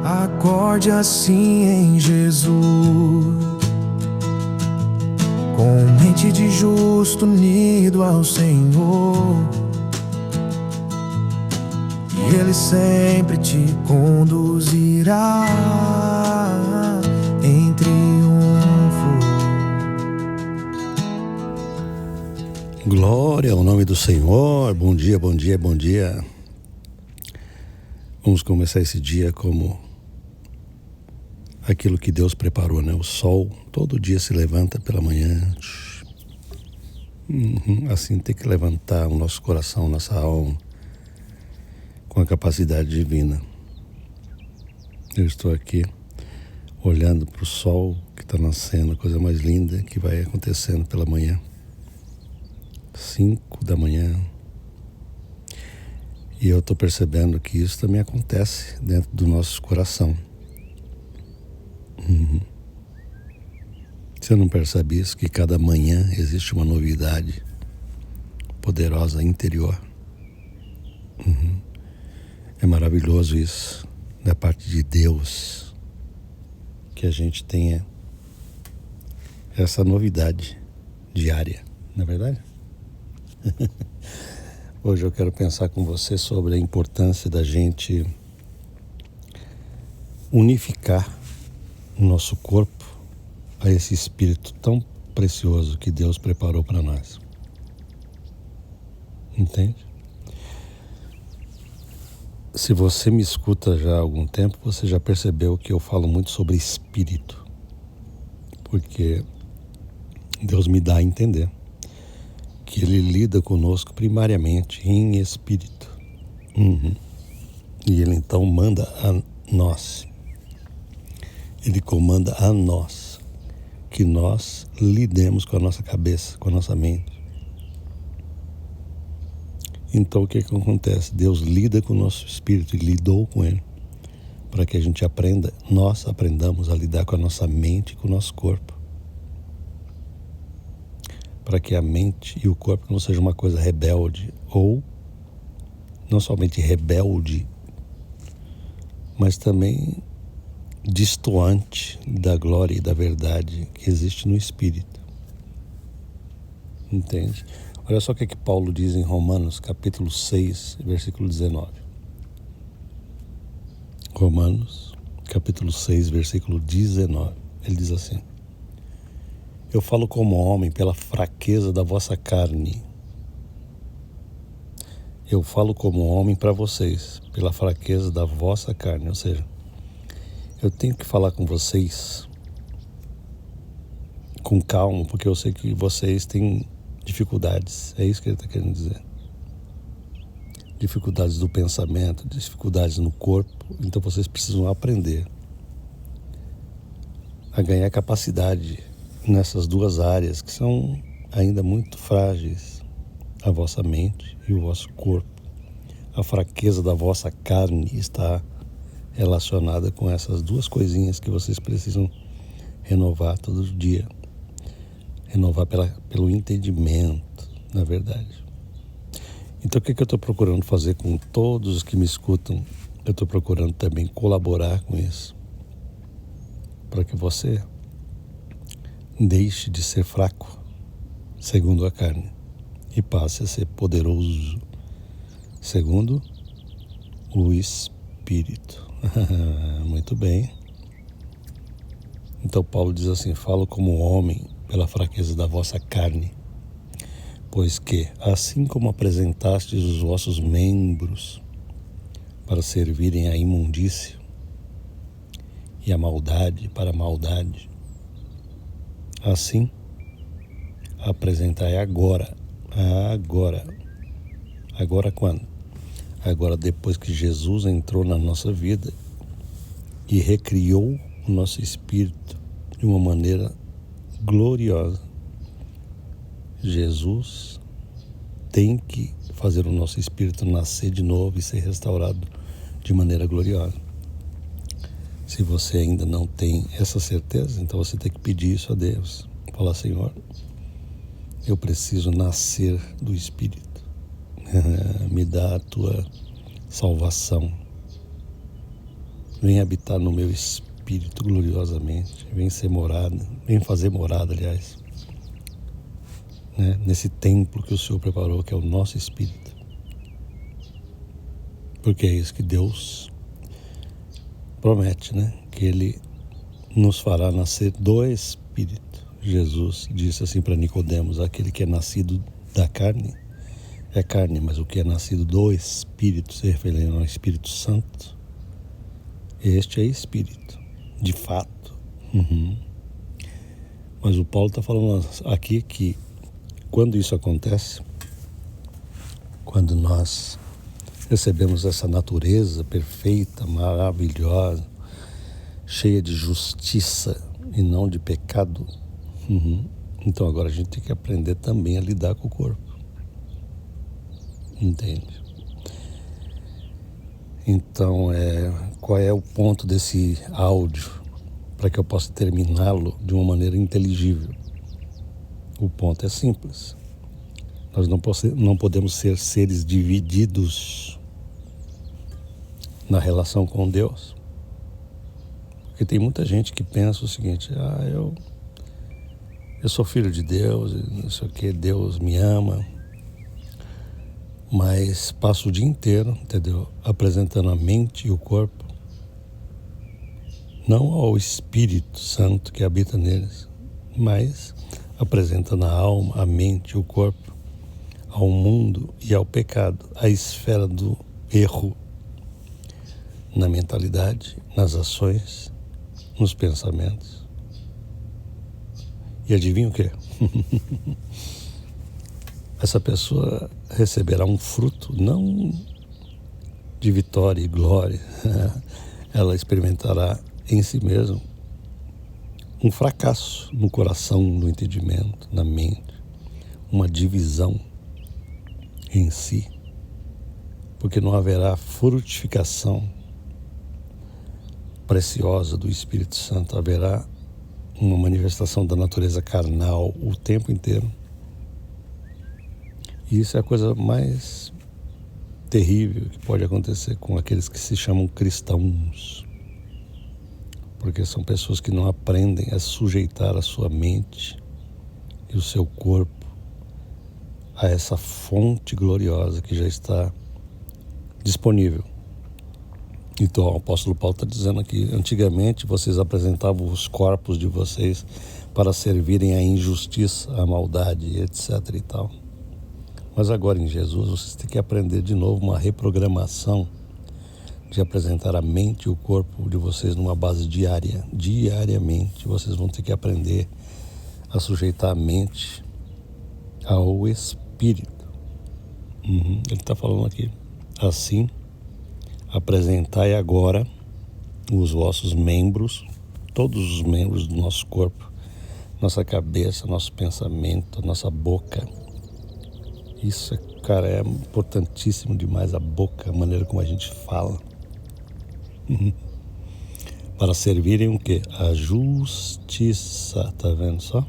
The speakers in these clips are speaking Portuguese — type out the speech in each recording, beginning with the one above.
Acorde assim em Jesus, com mente de justo unido ao Senhor, e Ele sempre te conduzirá em triunfo. Glória ao nome do Senhor. Bom dia, bom dia, bom dia. Vamos começar esse dia como aquilo que Deus preparou, né? O sol todo dia se levanta pela manhã. Assim tem que levantar o nosso coração, nossa alma, com a capacidade divina. Eu estou aqui olhando para o sol que está nascendo, a coisa mais linda que vai acontecendo pela manhã. 5 da manhã. E eu estou percebendo que isso também acontece dentro do nosso coração. Você não percebe isso? Que cada manhã existe uma novidade poderosa interior. É maravilhoso isso, da parte de Deus, que a gente tenha essa novidade diária, não é verdade? Hoje eu quero pensar com você sobre a importância da gente unificar o nosso corpo a esse espírito tão precioso que Deus preparou para nós. Entende? Se você me escuta já há algum tempo, você já percebeu que eu falo muito sobre espírito, porque Deus me dá a entender que Ele lida conosco primariamente em espírito. E Ele então manda a nós. Ele comanda a nós que nós lidemos com a nossa cabeça, com a nossa mente. Então o que acontece? Deus lida com o nosso espírito e lidou com ele para que a gente nós aprendamos a lidar com a nossa mente e com o nosso corpo. Para que a mente e o corpo não sejam uma coisa rebelde, ou não somente rebelde, mas também destoante da glória e da verdade que existe no Espírito. Entende? Olha só o que Paulo diz em Romanos, capítulo 6, versículo 19. Romanos, capítulo 6, versículo 19. Ele diz assim: eu falo como homem pela fraqueza da vossa carne. Eu falo como homem para vocês, pela fraqueza da vossa carne. Ou seja, eu tenho que falar com vocês com calma, porque eu sei que vocês têm dificuldades. É isso que ele está querendo dizer. Dificuldades do pensamento, dificuldades no corpo. Então vocês precisam aprender a ganhar capacidade nessas duas áreas que são ainda muito frágeis, a vossa mente e o vosso corpo. A fraqueza da vossa carne está relacionada com essas duas coisinhas que vocês precisam renovar todo dia. Renovar pelo entendimento, na verdade. Então o que eu estou procurando fazer com todos os que me escutam? Eu estou procurando também colaborar com isso, para que você deixe de ser fraco, segundo a carne, e passe a ser poderoso, segundo o Espírito. Muito bem. Então Paulo diz assim: falo como homem pela fraqueza da vossa carne, pois que, assim como apresentastes os vossos membros para servirem à imundícia e à maldade para a maldade, assim apresentai agora quando? Agora depois que Jesus entrou na nossa vida e recriou o nosso espírito de uma maneira gloriosa. Jesus tem que fazer o nosso espírito nascer de novo e ser restaurado de maneira gloriosa. Se você ainda não tem essa certeza, então você tem que pedir isso a Deus. Falar: Senhor, eu preciso nascer do Espírito. Me dá a tua salvação. vem habitar no meu espírito gloriosamente, vem ser morada, vem fazer morada, aliás, né? Nesse templo que o Senhor preparou, que é o nosso espírito. Porque é isso que Deus promete, né? Que Ele nos fará nascer do Espírito. Jesus disse assim para Nicodemos: aquele que é nascido da carne é carne, mas o que é nascido do Espírito, se referindo ao Espírito Santo, este é Espírito, de fato. Mas o Paulo está falando aqui que quando isso acontece, quando nós recebemos essa natureza perfeita, maravilhosa, cheia de justiça e não de pecado, então agora a gente tem que aprender também a lidar com o corpo. Entende? Então, qual é o ponto desse áudio para que eu possa terminá-lo de uma maneira inteligível? O ponto é simples. Nós não podemos ser seres divididos na relação com Deus. Porque tem muita gente que pensa o seguinte: eu sou filho de Deus, não sei o que, Deus me ama, mas passo o dia inteiro, entendeu? Apresentando a mente e o corpo, não ao Espírito Santo que habita neles, mas apresentando a alma, a mente e o corpo ao mundo e ao pecado, à esfera do erro, na mentalidade, nas ações, nos pensamentos. E adivinha o quê? Essa pessoa receberá um fruto não de vitória e glória. Ela experimentará em si mesma um fracasso no coração, no entendimento, na mente, uma divisão em si, porque não haverá frutificação preciosa do Espírito Santo, haverá uma manifestação da natureza carnal o tempo inteiro. E isso é a coisa mais terrível que pode acontecer com aqueles que se chamam cristãos, porque são pessoas que não aprendem a sujeitar a sua mente e o seu corpo a essa fonte gloriosa que já está disponível. Então o apóstolo Paulo está dizendo aqui: antigamente vocês apresentavam os corpos de vocês para servirem à injustiça, à maldade, etc. e tal. Mas agora em Jesus vocês têm que aprender de novo uma reprogramação de apresentar a mente e o corpo de vocês numa base diária. Diariamente vocês vão ter que aprender a sujeitar a mente ao Espírito. Ele está falando aqui: assim, apresentai agora os vossos membros, todos os membros do nosso corpo, nossa cabeça, nosso pensamento, nossa boca. Isso, cara, é importantíssimo demais, a boca, a maneira como a gente fala. Para servirem o quê? A justiça, tá vendo só?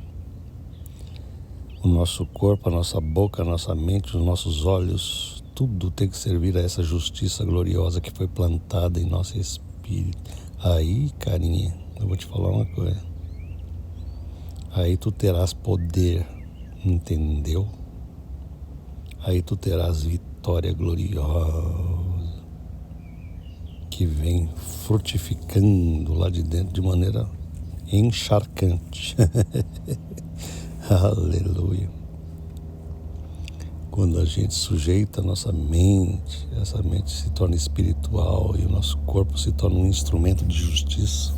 O nosso corpo, a nossa boca, a nossa mente, os nossos olhos, tudo tem que servir a essa justiça gloriosa que foi plantada em nosso espírito. Aí, carinha, eu vou te falar uma coisa. Aí tu terás poder, entendeu? Aí tu terás vitória gloriosa que vem frutificando lá de dentro de maneira encharcante. Aleluia. Quando a gente sujeita a nossa mente, essa mente se torna espiritual e o nosso corpo se torna um instrumento de justiça.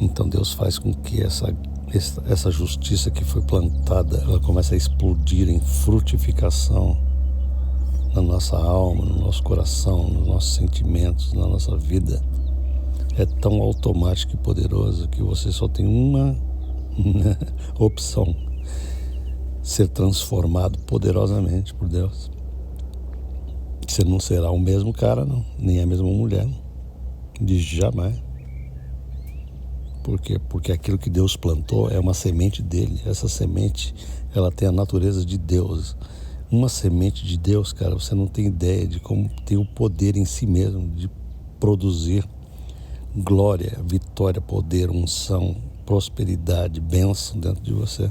Então Deus faz com que essa justiça que foi plantada, ela começa a explodir em frutificação na nossa alma, no nosso coração, nos nossos sentimentos, na nossa vida. É tão automático e poderoso que você só tem uma opção: ser transformado poderosamente por Deus. Você não será o mesmo cara, não, nem a mesma mulher, de jamais. Por quê? Porque aquilo que Deus plantou é uma semente dele. Essa semente, ela tem a natureza de Deus. Uma semente de Deus, cara, você não tem ideia de como tem o poder em si mesmo de produzir glória, vitória, poder, unção, prosperidade, bênção dentro de você.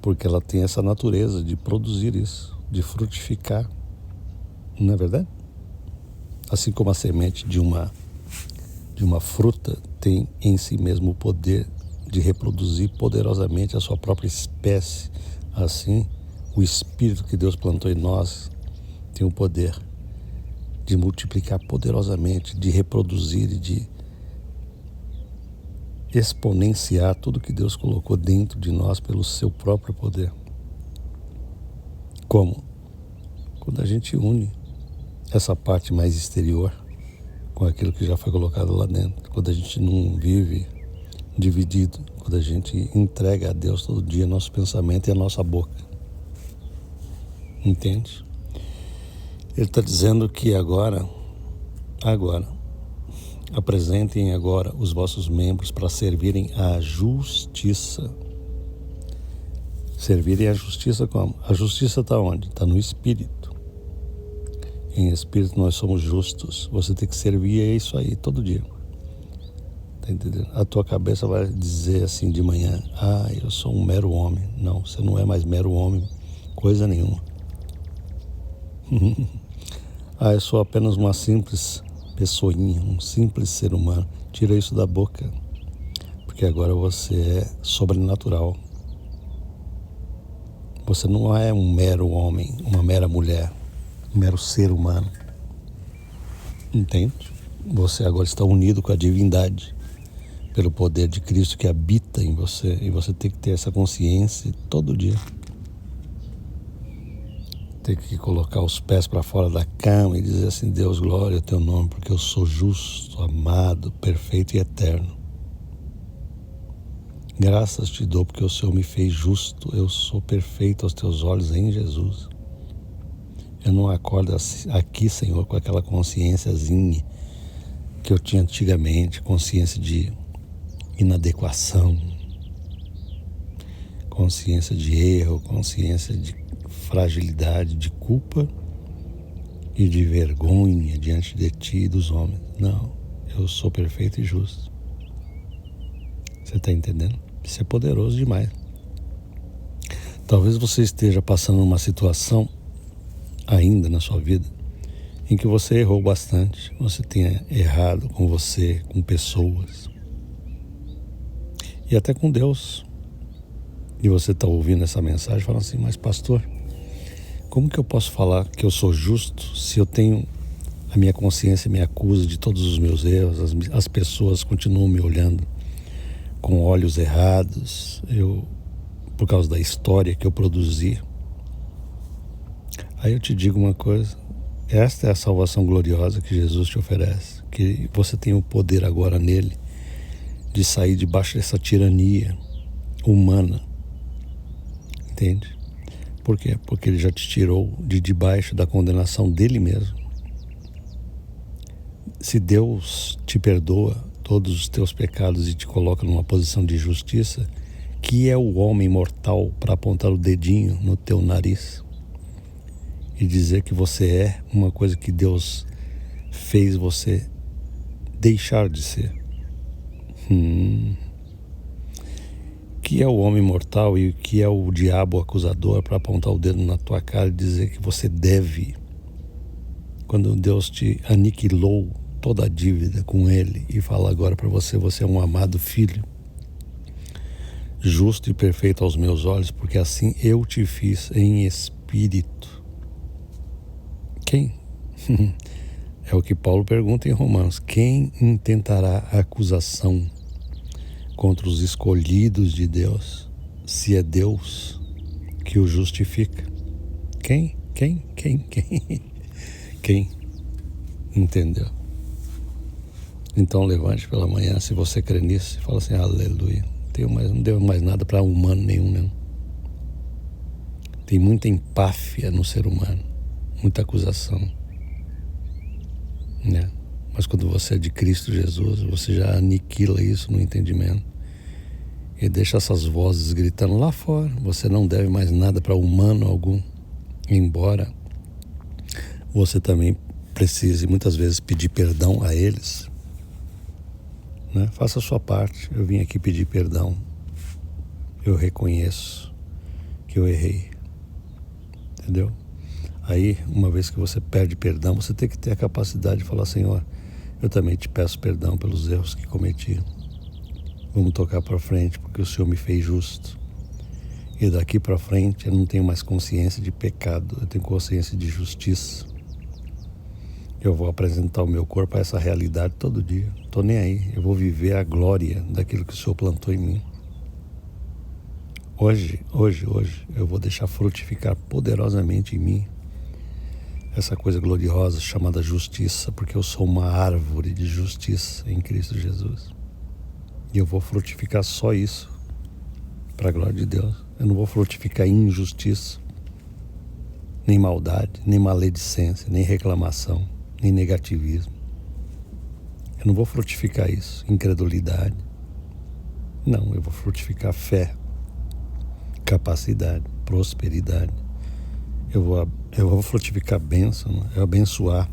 Porque ela tem essa natureza de produzir isso, de frutificar. Não é verdade? Assim como a semente de uma fruta tem em si mesmo o poder de reproduzir poderosamente a sua própria espécie, assim o Espírito que Deus plantou em nós tem o poder de multiplicar poderosamente, de reproduzir e de exponenciar tudo que Deus colocou dentro de nós pelo seu próprio poder. Como? Quando a gente une essa parte mais exterior com aquilo que já foi colocado lá dentro. Quando a gente não vive dividido, quando a gente entrega a Deus todo dia nosso pensamento e a nossa boca. Entende? Ele está dizendo que agora, apresentem agora os vossos membros para servirem à justiça. Servirem à justiça como? A justiça está onde? Está no Espírito. Em Espírito nós somos justos. Você tem que servir a isso aí todo dia. Tá entendendo? A tua cabeça vai dizer assim de manhã: eu sou um mero homem. Não, você não é mais mero homem, coisa nenhuma. Eu sou apenas uma simples pessoinha, um simples ser humano. Tira isso da boca, porque agora você é sobrenatural. Você não é um mero homem, uma mera mulher, um mero ser humano. Entende? Você agora está unido com a divindade pelo poder de Cristo que habita em você, e você tem que ter essa consciência todo dia. Tem que colocar os pés para fora da cama e dizer assim: Deus, glória ao teu nome, porque eu sou justo, amado, perfeito e eterno. Graças te dou porque o Senhor me fez justo, eu sou perfeito aos teus olhos em Jesus. Eu não acordo aqui, Senhor, com aquela consciênciazinha que eu tinha antigamente, consciência de inadequação, consciência de erro, consciência de fragilidade, de culpa e de vergonha diante de ti e dos homens. Não, eu sou perfeito e justo. Você está entendendo? Isso é poderoso demais. Talvez você esteja passando uma situação ainda na sua vida em que você errou bastante. Você tenha errado com você, com pessoas e até com Deus. E você está ouvindo essa mensagem falando assim: mas pastor, como que eu posso falar que eu sou justo se eu tenho a minha consciência me acusa de todos os meus erros, as pessoas continuam me olhando com olhos errados, por causa da história que eu produzi? Aí eu te digo uma coisa: esta é a salvação gloriosa que Jesus te oferece, que você tem o poder agora nele de sair debaixo dessa tirania humana. Entende? Por quê? Porque ele já te tirou de debaixo da condenação dele mesmo. Se Deus te perdoa todos os teus pecados e te coloca numa posição de justiça, que é o homem mortal para apontar o dedinho no teu nariz e dizer que você é uma coisa que Deus fez você deixar de ser? Que é o homem mortal e o que é o diabo acusador para apontar o dedo na tua cara e dizer que você deve, quando Deus te aniquilou toda a dívida com ele e fala agora para você: você é um amado filho, justo e perfeito aos meus olhos, porque assim eu te fiz em espírito. Quem? É o que Paulo pergunta em Romanos: quem intentará acusação contra os escolhidos de Deus, se é Deus que o justifica? Quem? Quem? Entendeu? Então levante pela manhã, se você crê nisso, e fala assim: aleluia, não devo mais nada para humano nenhum, não. Tem muita empáfia no ser humano, muita acusação, né? Mas quando você é de Cristo Jesus, você já aniquila isso no entendimento e deixa essas vozes gritando lá fora: você não deve mais nada para humano algum, embora você também precise muitas vezes pedir perdão a eles, né? Faça a sua parte. Eu vim aqui pedir perdão. Eu reconheço que eu errei. Entendeu? Aí, uma vez que você pede perdão, você tem que ter a capacidade de falar: Senhor, eu também te peço perdão pelos erros que cometi. Vamos tocar para frente, porque o Senhor me fez justo. E daqui para frente eu não tenho mais consciência de pecado, eu tenho consciência de justiça. Eu vou apresentar o meu corpo a essa realidade todo dia. Estou nem aí, eu vou viver a glória daquilo que o Senhor plantou em mim. Hoje, eu vou deixar frutificar poderosamente em mim essa coisa gloriosa chamada justiça, porque eu sou uma árvore de justiça em Cristo Jesus. E eu vou frutificar só isso, para a glória de Deus. Eu não vou frutificar injustiça, nem maldade, nem maledicência, nem reclamação, nem negativismo. Eu não vou frutificar isso, incredulidade. Não, eu vou frutificar fé, capacidade, prosperidade. Eu vou frutificar bênção, eu abençoar.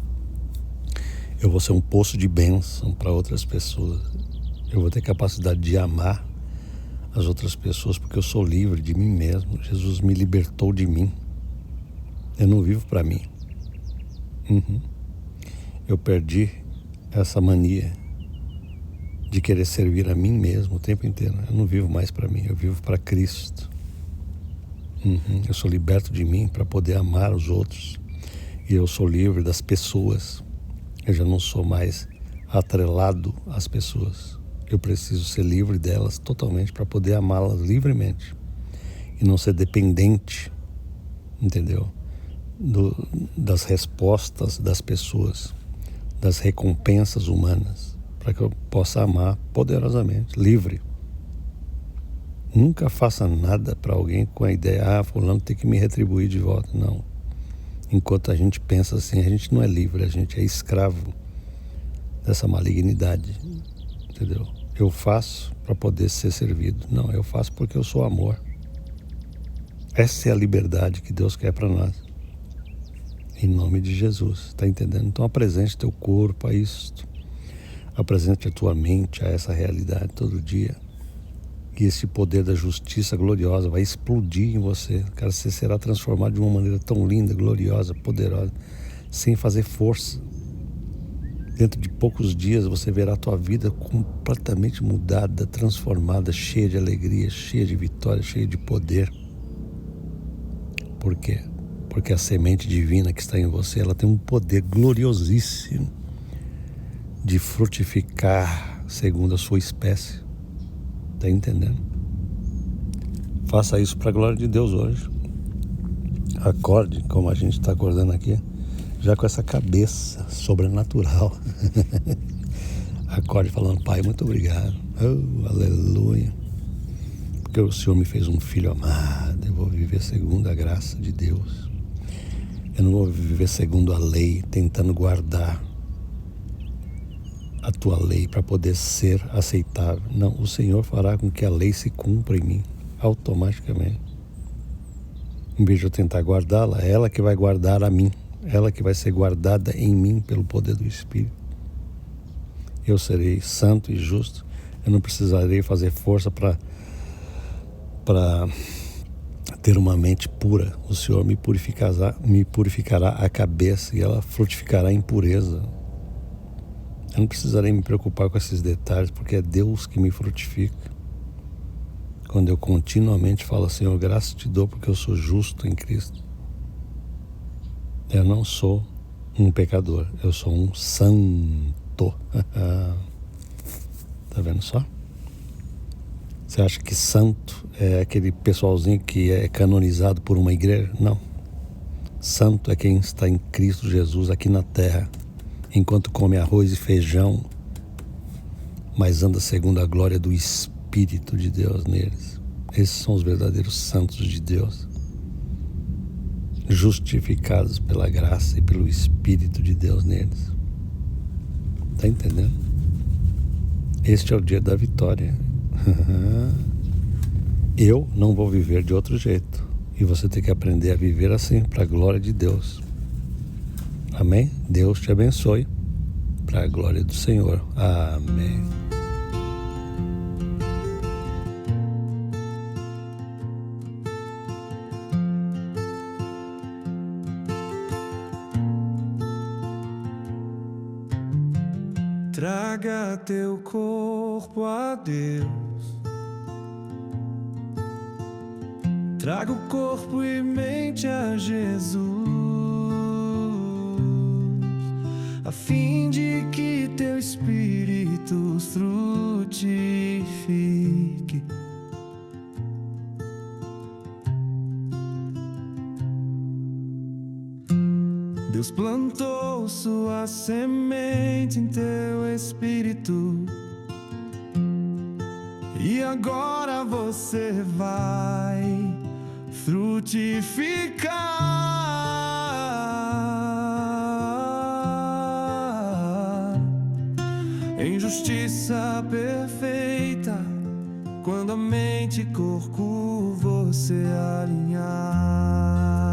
Eu vou ser um poço de bênção para outras pessoas. Eu vou ter capacidade de amar as outras pessoas, porque eu sou livre de mim mesmo. Jesus me libertou de mim. Eu não vivo para mim. Eu perdi essa mania de querer servir a mim mesmo o tempo inteiro. Eu não vivo mais para mim, eu vivo para Cristo. Eu sou liberto de mim para poder amar os outros. E eu sou livre das pessoas. Eu já não sou mais atrelado às pessoas. Eu preciso ser livre delas totalmente para poder amá-las livremente. E não ser dependente, entendeu? Das respostas das pessoas, das recompensas humanas, para que eu possa amar poderosamente, livre. Nunca faça nada para alguém com a ideia: fulano tem que me retribuir de volta. Não. Enquanto a gente pensa assim, a gente não é livre, a gente é escravo dessa malignidade, entendeu? Eu faço para poder ser servido. Não, eu faço porque eu sou amor. Essa é a liberdade que Deus quer para nós. Em nome de Jesus, está entendendo? Então apresente teu corpo a isto. Apresente a tua mente a essa realidade todo dia. E esse poder da justiça gloriosa vai explodir em você. Cara, você será transformado de uma maneira tão linda, gloriosa, poderosa, sem fazer força. Dentro de poucos dias você verá a tua vida completamente mudada, transformada, cheia de alegria, cheia de vitória, cheia de poder. Por quê? Porque a semente divina que está em você, ela tem um poder gloriosíssimo de frutificar segundo a sua espécie. Está entendendo? Faça isso para a glória de Deus hoje. Acorde como a gente está acordando aqui, já com essa cabeça sobrenatural. Acorde falando: Pai, muito obrigado. Oh, aleluia. Porque o Senhor me fez um filho amado. Eu vou viver segundo a graça de Deus. Eu não vou viver segundo a lei, tentando guardar a tua lei para poder ser aceitável. Não, o Senhor fará com que a lei se cumpra em mim, automaticamente. Em vez de eu tentar guardá-la, é ela que vai guardar a mim. Ela que vai ser guardada em mim pelo poder do Espírito. Eu serei santo e justo. Eu não precisarei fazer força para ter uma mente pura. O Senhor me purificará a cabeça e ela frutificará em pureza. Eu não precisarei me preocupar com esses detalhes, porque é Deus que me frutifica. Quando eu continuamente falo: Senhor, graças te dou porque eu sou justo em Cristo. Eu não sou um pecador, eu sou um santo. Tá vendo só? Você acha que santo é aquele pessoalzinho que é canonizado por uma igreja? Não. Santo é quem está em Cristo Jesus aqui na terra, enquanto come arroz e feijão, mas anda segundo a glória do Espírito de Deus neles. Esses são os verdadeiros santos de Deus, justificados pela graça e pelo Espírito de Deus neles. Está entendendo? Este é o dia da vitória. Eu não vou viver de outro jeito. E você tem que aprender a viver assim, para a glória de Deus. Amém? Deus te abençoe, para a glória do Senhor. Amém. Traga teu corpo a Deus. Traga o corpo e mente a Jesus, a fim de que teu espírito frutifique. Deus plantou sua semente em teu espírito, e agora você vai frutificar em justiça perfeita, quando a mente e corpo você alinhar.